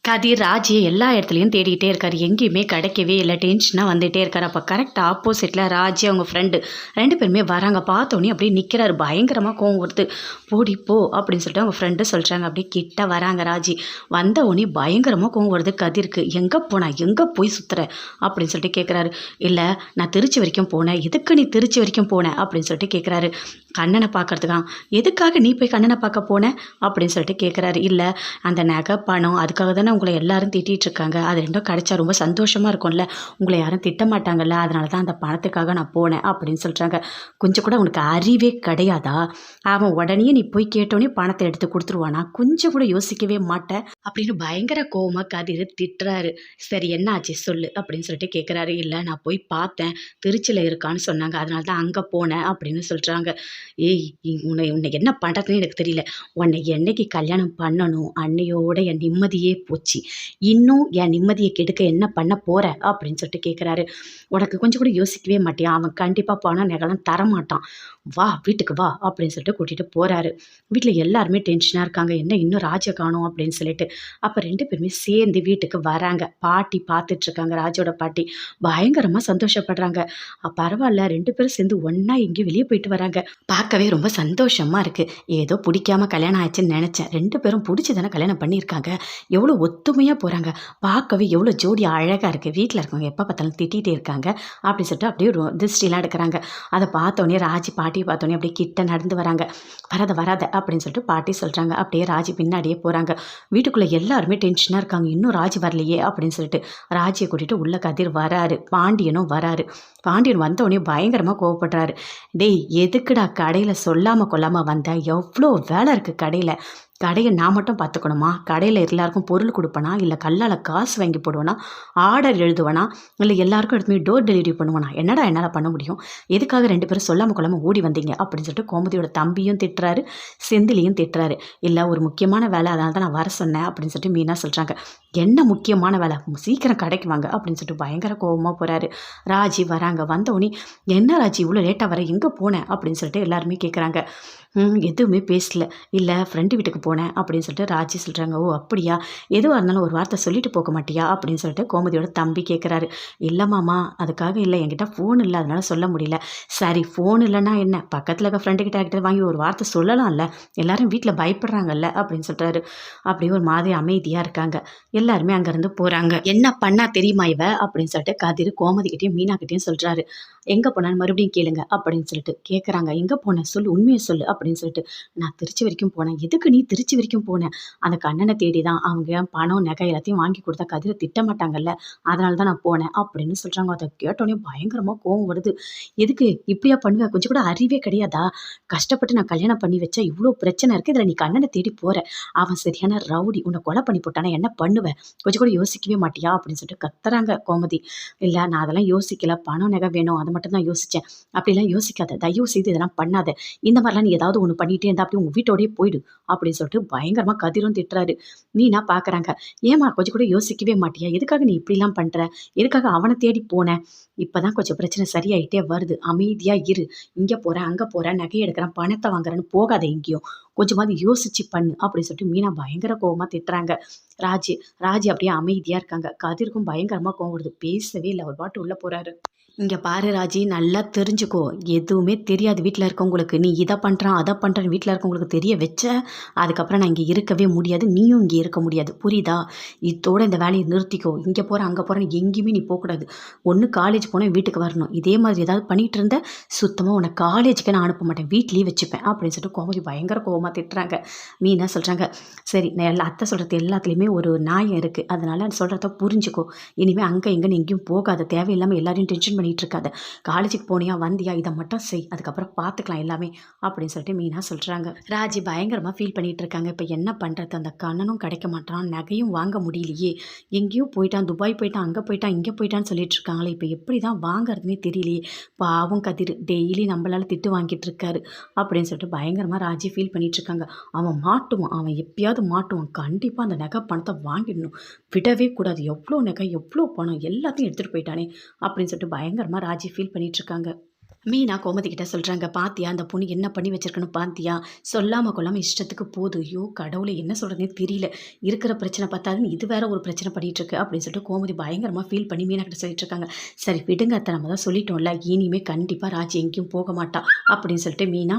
கதிர் ராஜியை எல்லா இடத்துலையும் தேடிக்கிட்டே இருக்காரு. எங்கேயுமே கிடைக்கவே இல்லை. டென்ஷனாக வந்துகிட்டே இருக்காரு. அப்போ கரெக்டாக ஆப்போசிட்டில் ராஜி அவங்க ஃப்ரெண்டு 2 பேருமே வராங்க. பார்த்தோன்னே அப்படியே நிற்கிறாரு. பயங்கரமாக கோவம் வருது. போடி போ அப்படின்னு சொல்லிட்டு அவங்க ஃப்ரெண்டு சொல்கிறாங்க. அப்படியே கிட்ட வராங்க ராஜி. வந்த உடனே பயங்கரமாக கோவம் வருது கதிருக்கு. எங்கே போனா, எங்கே போய் சுற்றுற அப்படின்னு சொல்லிட்டு கேட்குறாரு. இல்லை, நான் திருச்சி வரைக்கும் போனேன். எதுக்கு நீ திருச்சி வரைக்கும் போனேன் அப்படின்னு சொல்லிட்டு கேட்குறாரு. கண்ணனை பார்க்கறதுக்கா? எதுக்காக நீ போய் கண்ணனை பார்க்க போன அப்படின்னு சொல்லிட்டு கேட்குறாரு. இல்லை, அந்த நகை பணம் அதுக்காக தானே உங்களை எல்லாரும் திட்டிகிட்டு இருக்காங்க. அது ரெண்டும் கிடைச்சா ரொம்ப சந்தோஷமாக இருக்கும்ல. உங்களை யாரும் திட்ட மாட்டாங்கல்ல, அதனால தான் அந்த பணத்துக்காக நான் போனேன் அப்படின்னு சொல்கிறாங்க. கொஞ்சம் கூட உனக்கு அறிவே கிடையாதா? அவன் உடனே நீ போய் கேட்டோன்னே பணத்தை எடுத்து கொடுத்துருவானா? கொஞ்சம் கூட யோசிக்கவே மாட்டேன் அப்படின்னு பயங்கர கோவமாக கதிர் திட்டுறாரு. சரி, என்ன ஆச்சு சொல்லு அப்படின்னு சொல்லிட்டு கேட்குறாரு. இல்லை, நான் போய் பார்த்தேன், திருச்சியில் இருக்கான்னு சொன்னாங்க, அதனால தான் அங்கே போனேன் அப்படின்னு சொல்கிறாங்க. ஏய், உன்னை உன்னை என்ன பண்ணுறதுன்னு எனக்கு தெரியல. உன்னை என்னைக்கு கல்யாணம் பண்ணணும் அன்னையோட என் நிம்மதியே போச்சு. இன்னும் என் நிம்மதியை கெடுக்க என்ன பண்ண போற அப்படின்னு சொல்லிட்டு கேட்குறாரு. உனக்கு கொஞ்சம் கூட யோசிக்கவே மாட்டியா? அவன் கண்டிப்பாக பணம் நகைலாம் தரமாட்டான். வா வீட்டுக்கு வா அப்படின்னு சொல்லிட்டு கூட்டிகிட்டு போகிறாரு. வீட்டில் எல்லாருமே டென்ஷனாக இருக்காங்க. என்ன இன்னும் ராஜை காணோம் அப்படின்னு சொல்லிட்டு. அப்போ 2 பேருமே சேர்ந்து வீட்டுக்கு வராங்க. பாட்டி பார்த்துட்ருக்காங்க. ராஜோட பாட்டி பயங்கரமாக சந்தோஷப்படுறாங்க. பரவாயில்ல, 2 பேரும் சேர்ந்து ஒன்றா எங்கேயும் வெளியே போயிட்டு வராங்க. பார்க்கவே ரொம்ப சந்தோஷமாக இருக்குது. ஏதோ பிடிக்காம கல்யாணம் ஆயிடுச்சுன்னு நினச்சேன். 2 பேரும் பிடிச்சி தானே கல்யாணம் பண்ணியிருக்காங்க. எவ்வளோ ஒத்துமையாக போகிறாங்க. பார்க்கவே எவ்வளோ ஜோடி அழகாக இருக்குது. வீட்டில் இருக்கவங்க எப்போ பார்த்தாலும் திட்டிகிட்டே இருக்காங்க அப்படின்னு சொல்லிட்டு அப்படியே ஒரு திருஷ்டிலாம் எடுக்கிறாங்க. அதை பார்த்தோன்னே ராஜி பாட்டியை பார்த்தோன்னே அப்படியே கிட்ட நடந்து வராங்க. வராத அப்படின்னு சொல்லிட்டு பாட்டி சொல்கிறாங்க. அப்படியே ராஜி பின்னாடியே போகிறாங்க. வீட்டுக்குள்ளே எல்லாருமே டென்ஷனாக இருக்காங்க. இன்னும் ராஜி வரலையே அப்படின்னு சொல்லிட்டு ராஜியை கூட்டிகிட்டு உள்ள கதிர் வராரு. பாண்டியனும் வராரு. பாண்டியன் வந்தோடனே பயங்கரமாக கோவப்படுறாரு. டேய், எதுக்குடா கடையில் சொல்லாமல் கொள்ளாமல் வந்த? எவ்வளோ வேலை இருக்குது கடையில். கடையை நான் மட்டும் பார்த்துக்கணுமா? கடையில் எல்லாருக்கும் பொருள் கொடுப்பனா, இல்லை கல்லால் காசு வாங்கி போடுவேனா, ஆர்டர் எழுதுவேனா, இல்லை எல்லாருக்கும் எடுத்து டோர் டெலிவரி பண்ணுவேனா? என்னடா என்னால் பண்ண முடியும்? எதுக்காக 2 பேரும் சொல்லாமல் கொள்ளாமல் ஓடி வந்தீங்க அப்படின்னு சொல்லிட்டு கோமதியோட தம்பியும் திட்டுறாரு, செந்திலையும் திட்டுறாரு. இல்லை, ஒரு முக்கியமான வேலை, அதனால தான் நான் வர சொன்னேன் அப்படின்னு சொல்லிட்டு மீனா சொல்கிறாங்க. என்ன முக்கியமான வேலை? சீக்கிரம் கடைக்கு வாங்க அப்படின்னு சொல்லிட்டு பயங்கர கோபமாக போகிறாரு. ராஜி வராங்க. வந்தோடனே என்ன ராஜி இவ்வளோ லேட்டாக வர, எங்கே போனேன் அப்படின்னு சொல்லிட்டு எல்லாருமே கேட்குறாங்க. எதுவுமே பேசல. இல்லை, ஃப்ரெண்டு வீட்டுக்கு போனேன் அப்படின்னு சொல்லிட்டு ராஜி சொல்கிறாங்க. ஓ அப்படியா, எதுவாக இருந்தாலும் ஒரு வார்த்தை சொல்லிட்டு போக மாட்டியா அப்படின்னு சொல்லிட்டு கோமதியோட தம்பி கேட்குறாரு. இல்லை மாமா, அதுக்காக இல்லை, என்கிட்ட ஃபோன் இல்லை, அதனால சொல்ல முடியல. சரி, ஃபோன் இல்லைன்னா என்ன, பக்கத்தில் இருக்க ஃப்ரெண்டுக்கிட்ட வாங்கி ஒரு வார்த்தை சொல்லலாம்ல, எல்லாரும் வீட்டில் பயப்படுறாங்கல்ல அப்படின்னு சொல்கிறாரு. அப்படியே ஒரு மாதிரி அமைதியாக இருக்காங்க. எல்லாருமே அங்கேருந்து போகிறாங்க. என்ன பண்ணா தெரியுமா இவ அப்படின்னு சொல்லிட்டு கதிர் கோமதிக்கிட்டையும் மீனாக்கிட்டையும் சொல்கிறாரு. எங்கே போனான்னு மறுபடியும் கேளுங்க அப்படின்னு சொல்லிட்டு கேட்குறாங்க. எங்கே போனேன் சொல்லு, உண்மையை சொல்லு அப்படின்னு சொல்லிட்டு. நான் திருச்சி வரைக்கும் போனேன். எதுக்கு நீ திருச்சி வரைக்கும் போனேன்? அந்த கண்ணனை தேடி தான். அவங்க பணம் நகை எல்லாத்தையும் வாங்கி கொடுத்தா கதிரை திட்டமாட்டாங்கல்ல, அதனால தான் நான் போனேன் அப்படின்னு சொல்கிறாங்க. அதை கேட்டோன்னே பயங்கரமாக கோவம் வருது. எதுக்கு இப்படியா பண்ணுவேன்? கொஞ்சம் கூட அறிவே கிடையாதா? கஷ்டப்பட்டு நான் கல்யாணம் பண்ணி வச்சா இவ்வளோ பிரச்சனை இருக்குது, இதில் நீ கண்ணனை தேடி போகிற. அவன் சரியான ரவுடி, உன்னை கொலை பண்ணி போட்டானா என்ன பண்ணுவேன்? கொஞ்சம் கூட யோசிக்கவே மாட்டியா அப்படின்னு சொல்லிட்டு கத்துறாங்க கோமதி. இல்லை, நான் அதெல்லாம் யோசிக்கல, பணம் நகை வேணும் அதை மட்டும் தான் யோசித்தேன். அப்படிலாம் யோசிக்காத, தயவு செய்து இதெல்லாம் பண்ணாத. இந்த மாதிரிலாம் நீ ஏதாவது ஒன்று பண்ணிகிட்டே இருந்தால் அப்படி உங்கள் வீட்டோடயே போயிடு அப்படின்னு சொல்லிட்டு பயங்கரமாக கதிரும் திட்டுறாரு. மீனா பார்க்குறாங்க. ஏமா கொஞ்சம் கூட யோசிக்கவே மாட்டியா? எதுக்காக நீ இப்படிலாம் பண்ணுற? எதுக்காக அவனை தேடி போனேன்? இப்போ தான் கொஞ்சம் பிரச்சனை சரியாயிட்டே வருது. அமைதியாக இரு. இங்கே போகிறேன், அங்கே போகிறேன், நகை எடுக்கிறேன், பணத்தை வாங்குறேன்னு போகாத எங்கேயும். கொஞ்சமாவது யோசிச்சு பண்ணு அப்படின்னு சொல்லிட்டு மீனா பயங்கர கோவமாக திட்டுறாங்க. ராஜி அப்படியே அமைதியாக இருக்காங்க. கதிருக்கும் பயங்கரமாக கோவம் வருது. பேசவே இல்லை. ஒரு பாட்டு உள்ளே போகிறாரு. இங்கே பாரு ராஜி, நல்லா தெரிஞ்சுக்கோ. எதுவுமே தெரியாது வீட்டில் இருக்கவங்களுக்கு. நீ இதை பண்ணுறான் அதை பண்ணுறேன்னு வீட்டில் இருக்கவங்களுக்கு தெரிய வச்ச, அதுக்கப்புறம் நான் இங்கே இருக்கவே முடியாது, நீயும் இங்கே இருக்க முடியாது. புரியுதா? இதோட இந்த வேலையை நிறுத்திக்கோ. இங்கே போகிறேன் அங்கே போகிறேன்னு எங்கேயுமே நீ போகக்கூடாது. ஒன்று காலேஜ் போனால் வீட்டுக்கு வரணும். இதே மாதிரி ஏதாவது பண்ணிகிட்டு இருந்த சுத்தமாக உன்னை காலேஜுக்கு நான் அனுப்ப மாட்டேன், வீட்லேயே வச்சுப்பேன் அப்படின்னு சொல்லிட்டு கோமதி பயங்கர கோவமாக திட்டுறாங்க. மீனா சொல்கிறாங்க. சரி, நான் அத்தை சொல்கிறது எல்லாத்துலேயுமே ஒரு நியாயம் இருக்குது, அதனால் சொல்கிறத புரிஞ்சுக்கோ. இனிமேல் அங்கே இங்கேன்னு எங்கேயும் போகாத, தேவையில்லாமல் எல்லாரையும் டென்ஷன் பண்ணிட்டு இருக்காத. காலேஜுக்கு போனியா வந்தியா, இதை மட்டும் செய், அதுக்கப்புறம் பார்த்துக்கலாம் எல்லாமே அப்படின்னு சொல்லிட்டு மீனா சொல்கிறாங்க. ராஜி பயங்கரமாக ஃபீல் பண்ணிட்டு இருக்காங்க. இப்போ என்ன பண்ணுறது? அந்த கண்ணனும் கிடைக்க மாட்டான், நகையும் வாங்க முடியலையே, எங்கேயோ போயிட்டான், துபாய் போயிட்டான், அங்கே போயிட்டான், இங்கே போயிட்டான்னு சொல்லிட்டு இருக்காங்களே, இப்போ எப்படி தான் வாங்குறதுனே தெரியலையே. பாவம் கதிர் டெய்லி நம்மளால திட்டு வாங்கிட்டு இருக்காரு அப்படின்னு சொல்லிட்டு பயங்கரமாக ராஜி ஃபீல் பண்ணிட்டு இருக்காங்க. அவன் மாட்டுவான், அவன் எப்பயாவது மாட்டுவான். கண்டிப்பாக அந்த நகை பணத்தை வாங்கிடணும், விடவே கூடாது. எவ்வளோ நகை எவ்வளோ பணம் எல்லாத்தையும் எடுத்துகிட்டு போயிட்டானே அப்படின்னு சொல்லிட்டு பயங்கரமாக ராஜி ஃபீல் பண்ணிட்டு இருக்காங்க. மீனா கோமதி கிட்ட சொல்கிறாங்க, பாத்தியா அந்த பொண்ணு என்ன பண்ணி வச்சிருக்கணும் பாத்தியா, சொல்லாமல் கொள்ளாமல் இஷ்டத்துக்கு போகுது. ஐயோ கடவுளை என்ன சொல்கிறதுனே தெரியல, இருக்கிற பிரச்சனை பார்த்தாதுன்னு இது வேற ஒரு பிரச்சனை பண்ணிட்டு இருக்கு அப்படின்னு சொல்லிட்டு கோமதி பயங்கரமாக ஃபீல் பண்ணி மீனா கிட்ட சொல்லிட்டு இருக்காங்க. சரி விடுங்க அத்தை, நம்ம தான் சொல்லிட்டோம்ல, இனிமே கண்டிப்பாக ராஜி எங்கேயும் போக மாட்டா அப்படின்னு சொல்லிட்டு மீனா